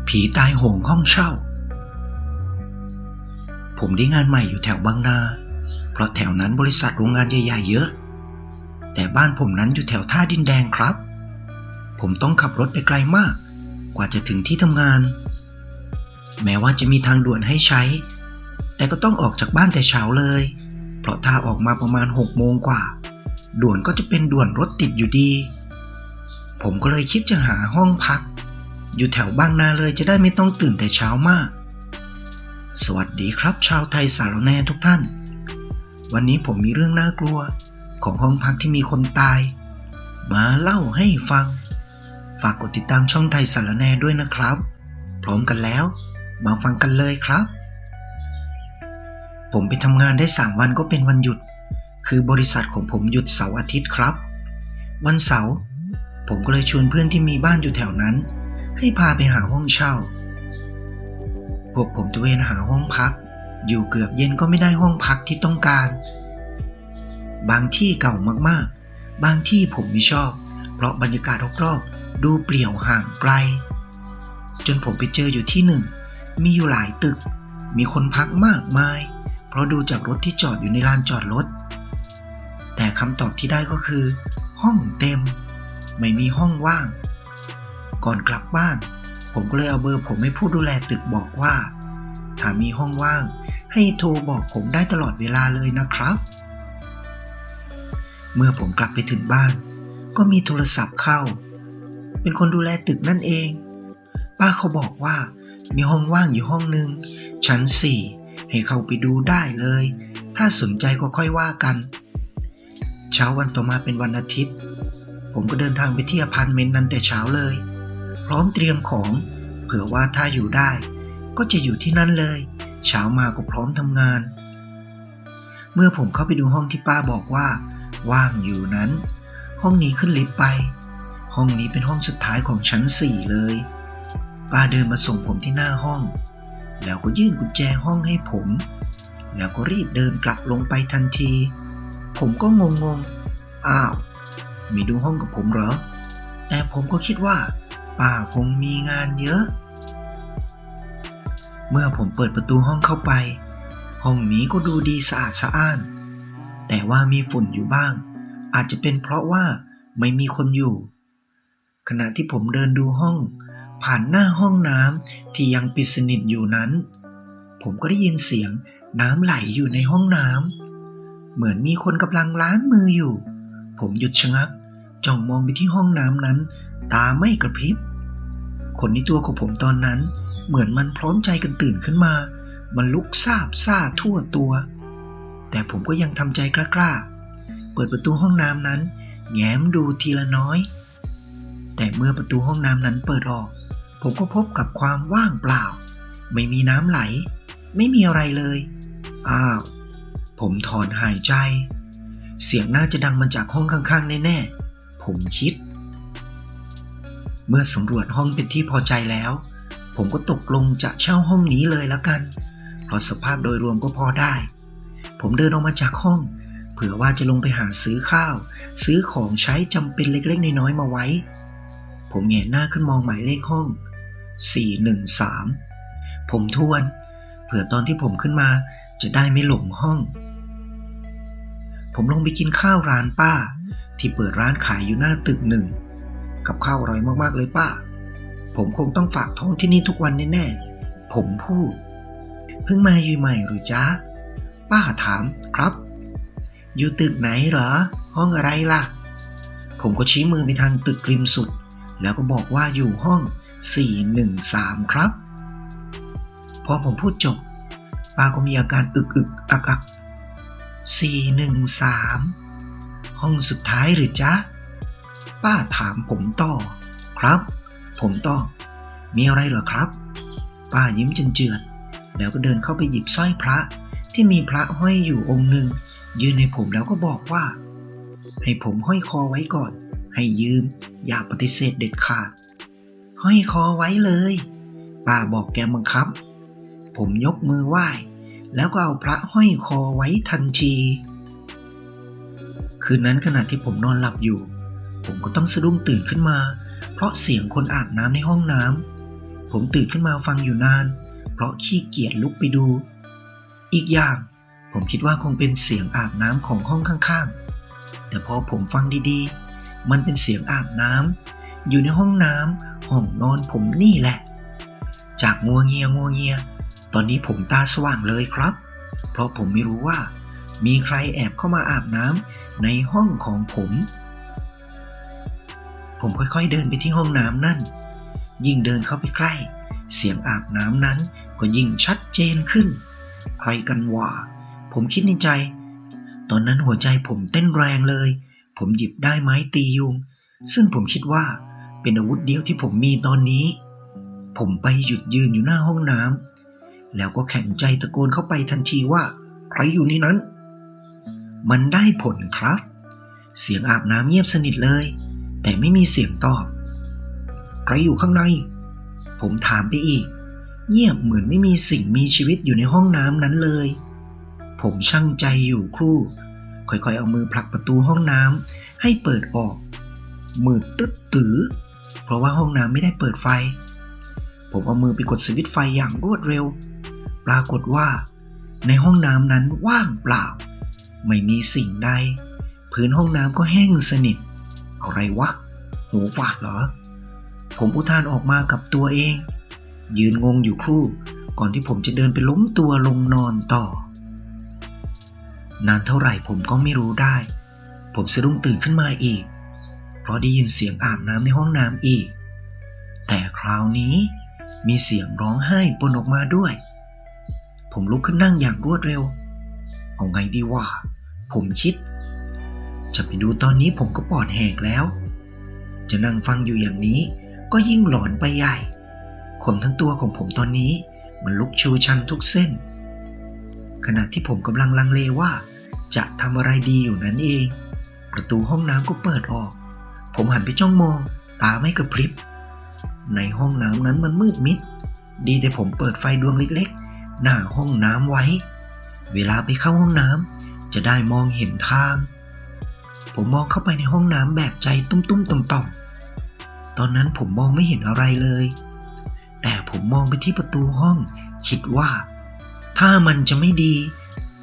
ผีตายโหงห้องเช่าผมได้งานใหม่อยู่แถวบางนาเพราะแถวนั้นบริษัทโรงงานใหญ่ๆเยอะแต่บ้านผมนั้นอยู่แถวท่าดินแดงครับผมต้องขับรถไปไกลมากกว่าจะถึงที่ทำงานแม้ว่าจะมีทางด่วนให้ใช้แต่ก็ต้องออกจากบ้านแต่เช้าเลยเพราะถ้าออกมาประมาณ6 โมงกว่าด่วนก็จะเป็นด่วนรถติดอยู่ดีผมก็เลยคิดจะหาห้องพักอยู่แถวบางนาเลยจะได้ไม่ต้องตื่นแต่เช้ามากสวัสดีครับชาวไทยสารแหน่ทุกท่านวันนี้ผมมีเรื่องน่ากลัวของห้องพักที่มีคนตายมาเล่าให้ฟังฝากกดติดตามช่องไทยสารแหน่ด้วยนะครับพร้อมกันแล้วมาฟังกันเลยครับผมไปทำงานได้3 วันก็เป็นวันหยุดคือบริษัทของผมหยุดเสาร์อาทิตย์ครับวันเสาร์ผมก็เลยชวนเพื่อนที่มีบ้านอยู่แถวนั้นให้พาไปหาห้องเช่าพวกผมตระเวนหาห้องพักอยู่เกือบเย็นก็ไม่ได้ห้องพักที่ต้องการบางที่เก่ามากๆบางที่ผมไม่ชอบเพราะบรรยากาศรอบๆดูเปลี่ยวห่างไกลจนผมไปเจออยู่ที่หนึ่งมีอยู่หลายตึกมีคนพักมากมายเพราะดูจากรถที่จอดอยู่ในลานจอดรถแต่คำตอบที่ได้ก็คือห้องเต็มไม่มีห้องว่างก่อนกลับบ้านผมก็เลยเอาเบอร์ผมให้ผู้ดูแลตึกบอกว่าถ้ามีห้องว่างให้โทรบอกผมได้ตลอดเวลาเลยนะครับเมื่อผมกลับไปถึงบ้านก็มีโทรศัพท์เข้าเป็นคนดูแลตึกนั่นเองป้าเขาบอกว่ามีห้องว่างอยู่ห้องนึงชั้น4ให้เข้าไปดูได้เลยถ้าสนใจก็ค่อยว่ากันเช้าวันต่อมาเป็นวันอาทิตย์ผมก็เดินทางไปที่อพาร์ตเมนต์นั้นแต่เช้าเลยพร้อมเตรียมของเผื่อว่าถ้าอยู่ได้ก็จะอยู่ที่นั่นเลยเช้ามาก็พร้อมทำงานเมื่อผมเข้าไปดูห้องที่ป้าบอกว่าว่างอยู่นั้นห้องนี้ขึ้นลิฟต์ไปห้องนี้เป็นห้องสุดท้ายของชั้น4เลยป้าเดินมาส่งผมที่หน้าห้องแล้วก็ยื่นกุญแจห้องให้ผมแล้วก็รีบเดินกลับลงไปทันทีผมก็งงอ้าวไม่ดูห้องกับผมเหรอแต่ผมก็คิดว่าป้าคงมีงานเยอะเมื่อผมเปิดประตูห้องเข้าไปห้องนี้ก็ดูดีสะอาดสะอ้านแต่ว่ามีฝุ่นอยู่บ้างอาจจะเป็นเพราะว่าไม่มีคนอยู่ขณะที่ผมเดินดูห้องผ่านหน้าห้องน้ำที่ยังปิดสนิทอยู่นั้นผมก็ได้ยินเสียงน้ำไหลอยู่ในห้องน้ำเหมือนมีคนกำลังล้างมืออยู่ผมหยุดชะงักจ้องมองไปที่ห้องน้ำนั้นตาไม่กระพริบขนในตัวของผมตอนนั้นเหมือนมันพร้อมใจกันตื่นขึ้นมามันลุกซาบซ่าทั่วตัวแต่ผมก็ยังทำใจกล้าๆเปิดประตูห้องน้ำนั้นแง้มดูทีละน้อยแต่เมื่อประตูห้องน้ำนั้นเปิดออกผมก็พบกับความว่างเปล่าไม่มีน้ำไหลไม่มีอะไรเลยอ้าวผมถอนหายใจเสียงน่าจะดังมาจากห้องข้างๆแน่ๆผมคิดเมื่อสำรวจห้องเป็นที่พอใจแล้วผมก็ตกลงจะเช่าห้องนี้เลยแล้วกันเพราะสภาพโดยรวมก็พอได้ผมเดินออกมาจากห้องเผื่อว่าจะลงไปหาซื้อข้าวซื้อของใช้จำเป็นเล็กๆน้อยๆมาไว้ผมแงนหน้าขึ้นมองหมายเลขห้อง413ผมทวนเผื่อตอนที่ผมขึ้นมาจะได้ไม่หลงห้องผมลงไปกินข้าวร้านป้าที่เปิดร้านขายอยู่หน้าตึก1กับข้าวอร่อยมากๆเลยป้าผมคงต้องฝากท้องที่นี่ทุกวันแน่ๆผมพูดเพิ่งมาอยู่ใหม่หรือจ๊ะป้าถามครับอยู่ตึกไหนเหรอห้องอะไรล่ะผมก็ชี้มือไปทางตึกริมสุดแล้วก็บอกว่าอยู่ห้อง413ครับพอผมพูดจบป้าก็มีอาการอึกๆอัก413ห้องสุดท้ายหรือจ๊ะป้าถามผมต่อครับผมตอบมีอะไรเหรอครับป้ายิ้มเจือนๆแล้วก็เดินเข้าไปหยิบสร้อยพระที่มีพระห้อยอยู่องค์หนึ่งยื่นให้ผมแล้วก็บอกว่าให้ผมห้อยคอไว้ก่อนให้ยืมอย่าปฏิเสธเด็ดขาดห้อยคอไว้เลยป้าบอกแกบังคับผมยกมือไหว้แล้วก็เอาพระห้อยคอไว้ทันทีคืนนั้นขณะที่ผมนอนหลับอยู่ผมก็ต้องสะดุ้งตื่นขึ้นมาเพราะเสียงคนอาบน้ำในห้องน้ำ ผมตื่นขึ้นมาฟังอยู่นานเพราะขี้เกียจลุกไปดูอีกอย่างผมคิดว่าคงเป็นเสียงอาบน้ำของห้องข้างๆแต่พอผมฟังดีๆมันเป็นเสียงอาบน้ำอยู่ในห้องน้ำห้องนอนผมนี่แหละจากงัวเงียตอนนี้ผมตาสว่างเลยครับเพราะผมไม่รู้ว่ามีใครแอบเข้ามาอาบน้ำในห้องของผมค่อยๆเดินไปที่ห้องน้ำนั่นยิ่งเดินเข้าไปใกล้เสียงอาบน้ำนั้นก็ยิ่งชัดเจนขึ้นใครกันวะผมคิดในใจตอนนั้นหัวใจผมเต้นแรงเลยผมหยิบได้ไม้ตียุงซึ่งผมคิดว่าเป็นอาวุธเดียวที่ผมมีตอนนี้ผมไปหยุดยืนอยู่หน้าห้องน้ำแล้วก็แข็งใจตะโกนเข้าไปทันทีว่าใครอยู่ในนั้นมันได้ผลครับเสียงอาบน้ำเงียบสนิทเลยแต่ไม่มีเสียงตอบใครอยู่ข้างในผมถามไปอีกเงียบเหมือนไม่มีสิ่งมีชีวิตอยู่ในห้องน้ำนั้นเลยผมชั่งใจอยู่ครู่ค่อยๆเอามือผลักประตูห้องน้ำให้เปิดออกมืดตึ๊ดตื้อเพราะว่าห้องน้ำไม่ได้เปิดไฟผมเอามือไปกดสวิตช์ไฟอย่างรวดเร็วปรากฏว่าในห้องน้ำนั้นว่างเปล่าไม่มีสิ่งใดพื้นห้องน้ำก็แห้งสนิทอะไรวะหูฝาดเหรอผมอุทานออกมากับตัวเองยืนงงอยู่ครู่ก่อนที่ผมจะเดินไปล้มตัวลงนอนต่อนานเท่าไหร่ผมก็ไม่รู้ได้ผมสะดุ้งตื่นขึ้นมาอีกเพราะได้ยินเสียงอาบน้ำในห้องน้ำอีกแต่คราวนี้มีเสียงร้องไห้ปนออกมาด้วยผมลุกขึ้นนั่งอย่างรวดเร็วเอาไงดีวะผมคิดจะไปดูตอนนี้ผมก็ปอดแหกแล้วจะนั่งฟังอยู่อย่างนี้ก็ยิ่งหลอนไปใหญ่ขนทั้งตัวของผมตอนนี้มันลุกชูชันทุกเส้นขณะที่ผมกำลังลังเลว่าจะทำอะไรดีอยู่นั้นเองประตูห้องน้ำก็เปิดออกผมหันไปจ้องมองตาไม่กระพริบในห้องน้ำนั้นมันมืดมิดดีแต่ผมเปิดไฟดวงเล็กๆหน้าห้องน้ำไว้เวลาไปเข้าห้องน้ำจะได้มองเห็นทางผมมองเข้าไปในห้องน้ำแบบใจตุ้มๆต่อมๆตอนนั้นผมมองไม่เห็นอะไรเลยแต่ผมมองไปที่ประตูห้องคิดว่าถ้ามันจะไม่ดี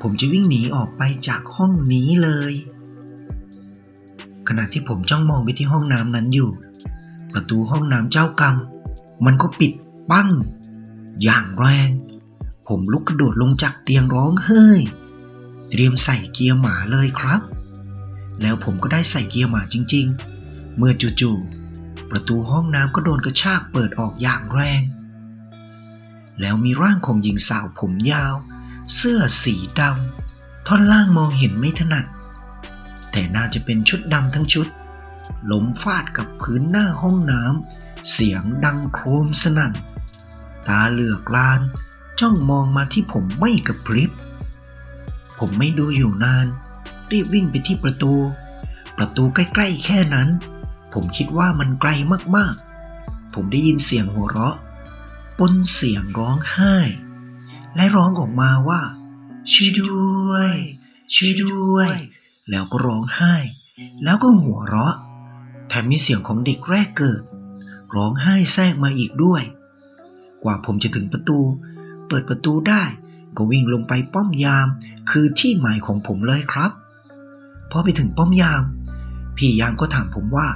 ผมจะวิ่งหนีออกไปจากห้องนี้เลยขณะที่ผมจ้องมองไปที่ห้องน้ำนั้นอยู่ประตูห้องน้ำเจ้ากรรมมันก็ปิดปั้งอย่างแรงผมลุกกระโดดลงจากเตียงร้องเฮ้ยเตรียมใส่เกียร์หมาเลยครับแล้วผมก็ได้ใส่เกียร์หมาจริงๆเมื่อจู่ๆประตูห้องน้ำก็โดนกระชากเปิดออกอย่างแรงแล้วมีร่างของหญิงสาวผมยาวเสื้อสีดำท่อนล่างมองเห็นไม่ถนัดแต่น่าจะเป็นชุดดำทั้งชุดล้มฟาดกับพื้นหน้าห้องน้ำเสียงดังโครมสนั่นตาเหลือกลานจ้องมองมาที่ผมไม่กระพริบผมไม่ดูอยู่นานรีบวิ่งไปที่ประตูใกล้ๆแค่นั้นผมคิดว่ามันไกลมากๆผมได้ยินเสียงหัวเราะปนเสียงร้องไห้และร้องออกมาว่าช่วยด้วยช่วยด้วยแล้วก็ร้องไห้แล้วก็หัวเราะแถมมีเสียงของเด็กแรกเกิดร้องไห้แทรกมาอีกด้วยกว่าผมจะถึงประตูเปิดประตูได้ก็วิ่งลงไปป้อมยามคือที่หมายของผมเลยครับพอไปถึงป้อมยามพี่ยามก็ถามผมว่า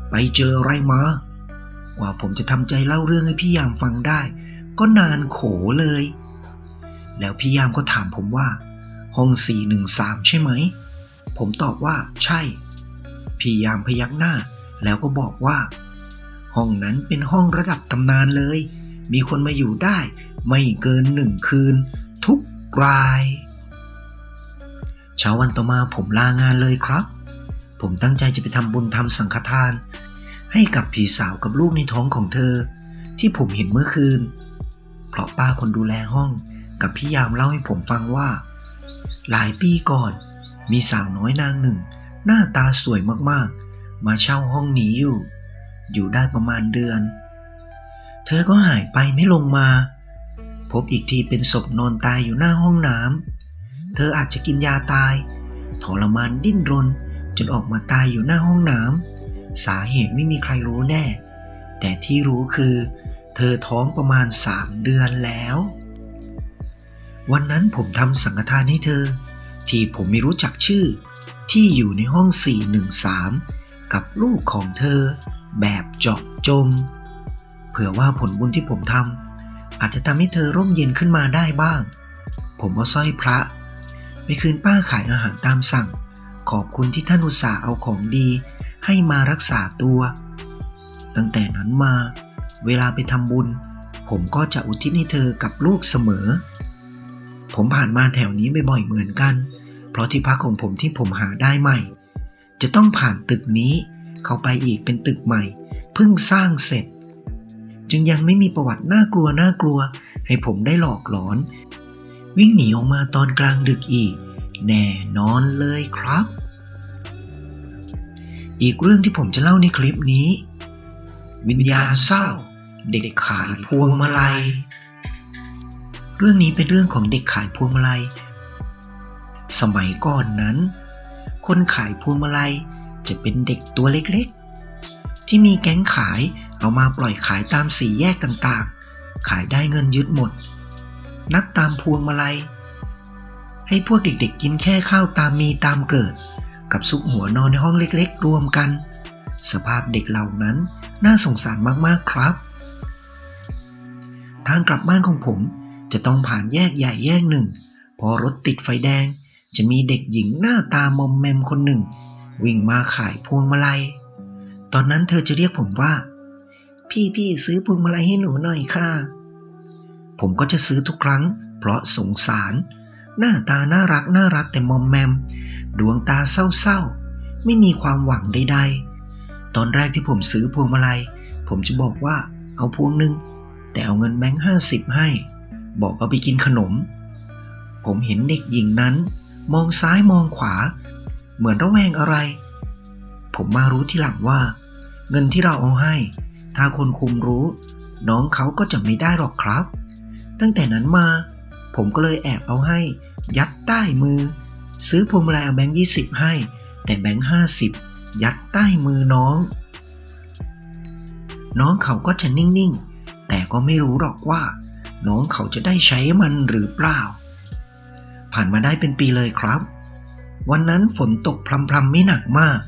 ไปเจออะไรมากว่าผมจะทำใจเล่าเรื่องให้พี่ยามฟังได้ก็นานโขเลยแล้วพี่ยามก็ถามผมว่าห้อง413ใช่ไหมผมตอบว่าใช่พี่ยามพยักหน้าแล้วก็บอกว่าห้องนั้นเป็นห้องระดับตำนานเลยมีคนมาอยู่ได้ไม่เกิน1 คืนทุกรายเช้าวันต่อมาผมลางานเลยครับผมตั้งใจจะไปทำบุญทำสังฆทานให้กับพี่สาวกับลูกในท้องของเธอที่ผมเห็นเมื่อคืนเพราะป้าคนดูแลห้องกับพี่ยามเล่าให้ผมฟังว่าหลายปีก่อนมีสาวน้อยนางหนึ่งหน้าตาสวยมากๆมาเช่าห้องนี้อยู่ได้ประมาณเดือนเธอก็หายไปไม่ลงมาพบอีกทีเป็นศพนอนตายอยู่หน้าห้องน้ำเธออาจจะกินยาตายทรมานดิ้นรนจนออกมาตายอยู่หน้าห้องน้ำสาเหตุไม่มีใครรู้แน่แต่ที่รู้คือ เธอท้องประมาณ3 เดือนแล้ววันนั้นผมทำสังฆทานให้เธอที่ผมไม่รู้จักชื่อที่อยู่ในห้อง413กับลูกของเธอแบบเจาะจงเผื่อว่าผลบุญที่ผมทำอาจจะทำให้เธอร่มเย็นขึ้นมาได้บ้างผมเอาสร้อยพระไปคืนป้าขายอาหารตามสั่งขอบคุณที่ท่านอุตส่าห์เอาของดีให้มารักษาตัวตั้งแต่นั้นมาเวลาไปทำบุญผมก็จะอุทิศให้เธอกับลูกเสมอผมผ่านมาแถวนี้บ่อยๆเหมือนกันเพราะที่พักของผมที่ผมหาได้ใหม่จะต้องผ่านตึกนี้เข้าไปอีกเป็นตึกใหม่เพิ่งสร้างเสร็จจึงยังไม่มีประวัติน่ากลัวให้ผมได้หลอกหลอนวิ่งหนีออกมาตอนกลางดึกอีกแน่นอนเลยครับอีกเรื่องที่ผมจะเล่าในคลิปนี้วิญญาณเศร้าเด็กขายพวงมาลัยเรื่องนี้เป็นเรื่องของเด็กขายพวงมาลัยสมัยก่อนนั้นคนขายพวงมาลัยจะเป็นเด็กตัวเล็กๆที่มีแก๊งขายเอามาปล่อยขายตามสี่แยกต่างๆขายได้เงินยึดหมดนับตามพวงมาลัยให้พวกเด็กๆกินแค่ข้าวตามมีตามเกิดกับซุกหัวนอนในห้องเล็กๆรวมกันสภาพเด็กเหล่านั้นน่าสงสารมากๆครับทางกลับบ้านของผมจะต้องผ่านแยกใหญ่แยกหนึ่งพอรถติดไฟแดงจะมีเด็กหญิงหน้าตามอมแมมคนหนึ่งวิ่งมาขายพวงมาลัยตอนนั้นเธอจะเรียกผมว่าพี่ซื้อพวงมาลัยให้หนูหน่อยค่ะผมก็จะซื้อทุกครั้งเพราะสงสารหน้าตาน่ารักแต่มอมแมมดวงตาเศร้าๆไม่มีความหวังใดๆตอนแรกที่ผมซื้อพวงมาลัยผมจะบอกว่าเอาพวงนึงแต่เอาเงินแบงค์50ให้บอกเอาไปกินขนมผมเห็นเด็กหญิงนั้นมองซ้ายมองขวาเหมือนระแวงอะไรผมมารู้ทีหลังว่าเงินที่เราเอาให้ถ้าคนคุมรู้น้องเขาก็จะไม่ได้หรอกครับตั้งแต่นั้นมาผมก็เลยแอบเอาให้ยัดใต้มือซื้อพวงมาลัยเอาแบงค์20ให้แต่แบงค์50ยัดใต้มือน้องเขาก็จะนิ่งๆแต่ก็ไม่รู้หรอกว่าน้องเขาจะได้ใช้มันหรือเปล่าผ่านมาได้เป็นปีเลยครับวันนั้นฝนตกพรำๆไม่หนักมาก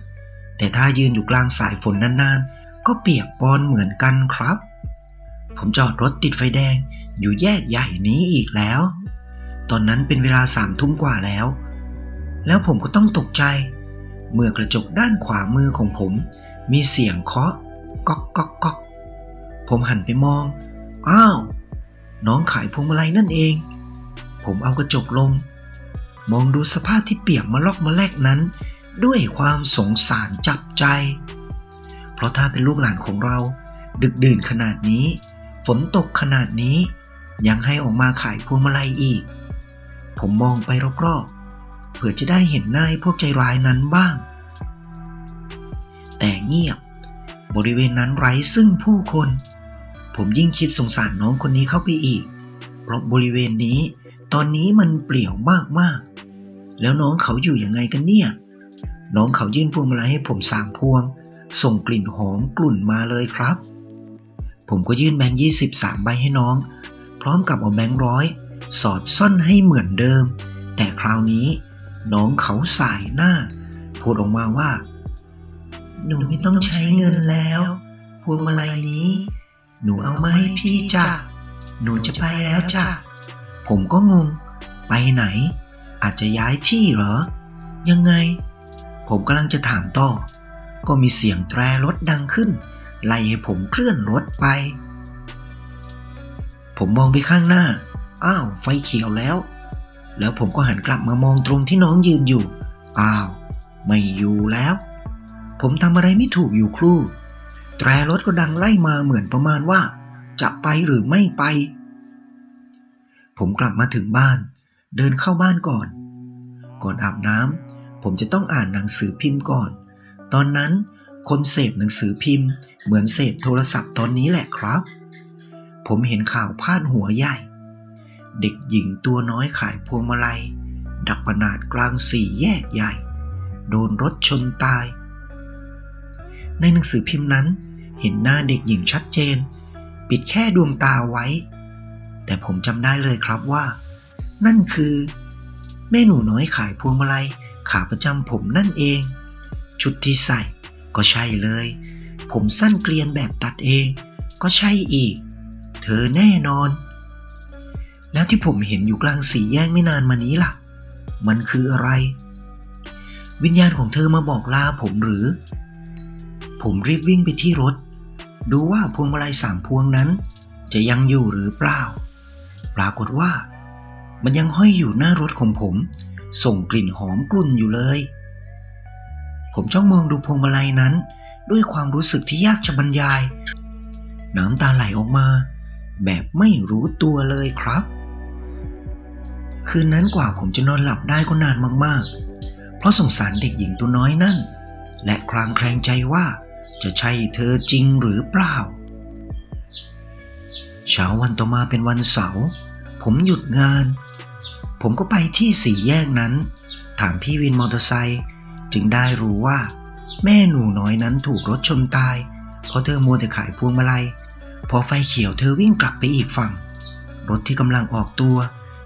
แต่ถ้ายืนอยู่กลางสายฝนนานๆก็เปียกปอนเหมือนกันครับผมจอดรถติดไฟแดงอยู่แยกใหญ่นี้อีกแล้วตอนนั้นเป็นเวลา3 ทุ่มกว่าแล้วผมก็ต้องตกใจเมื่อกระจกด้านขวามือของผมมีเสียงเคาะก๊อกก๊อกก๊อกผมหันไปมองอ้าวน้องขายพวงมาลัยนั่นเองผมเอากระจกลงมองดูสภาพที่เปียกมะลอกมะแลกนั้นด้วยความสงสารจับใจเพราะถ้าเป็นลูกหลานของเราดึกดื่นขนาดนี้ฝนตกขนาดนี้ยังให้ออกมาขายพวงมาลัยอีกผมมองไปรอบๆเผื่อจะได้เห็นหน้าพวกใจร้ายนั้นบ้างแต่เงียบบริเวณนั้นไร้ซึ่งผู้คนผมยิ่งคิดสงสารน้องคนนี้เข้าไปอีกเพราะบริเวณนี้ตอนนี้มันเปลี่ยวมากๆแล้วน้องเขาอยู่ยังไงกันเนี่ยน้องเขายื่นพวงมาลัยให้ผม3 พวงส่งกลิ่นหอมกลุ่นมาเลยครับผมก็ยื่นแบงค์23 ใบให้น้องพร้อมกับเอาแบงค์100สอดซ่อนให้เหมือนเดิมแต่คราวนี้น้องเขาสายหน้าพูดออกมาว่าหนูไม่ต้องใช้เงินแล้วพวงมาลัยนี้หนูเอามาให้พี่จ้ะหนูจะไปแล้วจ้ะผมก็งงไปไหนอาจจะย้ายที่เหรอยังไงผมกำลังจะถามต่อก็มีเสียงแตรรถดังขึ้นไล่ให้ผมเคลื่อนรถไปผมมองไปข้างหน้าอ้าวไฟเขียวแล้วผมก็หันกลับมามองตรงที่น้องยืนอยู่อ้าวไม่อยู่แล้วผมทำอะไรไม่ถูกอยู่ครู่แตรรถก็ดังไล่มาเหมือนประมาณว่าจะไปหรือไม่ไปผมกลับมาถึงบ้านเดินเข้าบ้านก่อนอาบน้ำผมจะต้องอ่านหนังสือพิมพ์ก่อนตอนนั้นคนเสพหนังสือพิมพ์เหมือนเสพโทรศัพท์ตอนนี้แหละครับผมเห็นข่าวพาดหัวใหญ่เด็กหญิงตัวน้อยขายพวงมาลัยดับปนาดกลาง4 แยกใหญ่โดนรถชนตายในหนังสือพิมพ์นั้นเห็นหน้าเด็กหญิงชัดเจน ปิดแค่ดวงตาไว้ แต่ผมจำได้เลยครับว่านั่นคือแม่หนูน้อยขายพวงมาลัยขาประจำผมนั่นเองชุดที่ใส่ก็ใช่เลยผมสั้นเกลียนแบบตัดเองก็ใช่อีกเธอแน่นอนแล้วที่ผมเห็นอยู่กลางสี่แยกไม่นานมานี้ล่ะมันคืออะไรวิญญาณของเธอมาบอกลาผมหรือผมรีบวิ่งไปที่รถดูว่าพวงมาลัย3 พวงนั้นจะยังอยู่หรือเปล่าปรากฏว่ามันยังห้อยอยู่หน้ารถของผมส่งกลิ่นหอมกลุ่นอยู่เลยผมจ้องมองดูพวงมาลัยนั้นด้วยความรู้สึกที่ยากจะบรรยายน้ำตาไหลออกมาแบบไม่รู้ตัวเลยครับคืนนั้นกว่าผมจะนอนหลับได้ก็นานมากๆเพราะสงสารเด็กหญิงตัวน้อยนั่นและคลางแคลงใจว่าจะใช่เธอจริงหรือเปล่าเช้าวันต่อมาเป็นวันเสาร์ผมหยุดงานผมก็ไปที่สี่แยกนั้นถามพี่วินมอเตอร์ไซค์จึงได้รู้ว่าแม่หนูน้อยนั้นถูกรถชนตายเพราะเธอมัวแต่ขายพวงมาลัยพอไฟเขียวเธอวิ่งกลับไปอีกฝั่งรถที่กำลังออกตัว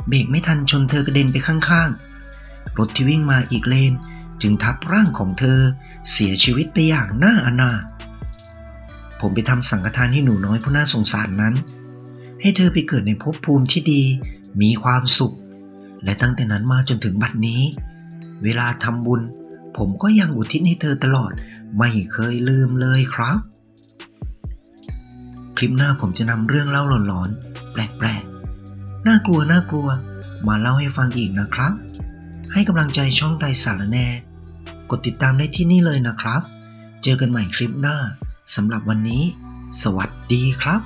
เบรกไม่ทันชนเธอกระเด็นไปข้างๆรถที่วิ่งมาอีกเลนจึงทับร่างของเธอเสียชีวิตไปอย่างน่าอนาถผมไปทำสังฆทานให้หนูน้อยผู้น่าสงสารนั้นให้เธอไปเกิดในภพภูมิที่ดีมีความสุขและตั้งแต่นั้นมาจนถึงบัดนี้เวลาทำบุญผมก็ยังอุทิศให้เธอตลอดไม่เคยลืมเลยครับคลิปหน้าผมจะนำเรื่องเล่าหลอนๆแปลกๆน่ากลัวมาเล่าให้ฟังอีกนะครับให้กำลังใจช่องไตสารแหน่กดติดตามได้ที่นี่เลยนะครับเจอกันใหม่คลิปหน้าสำหรับวันนี้สวัสดีครับ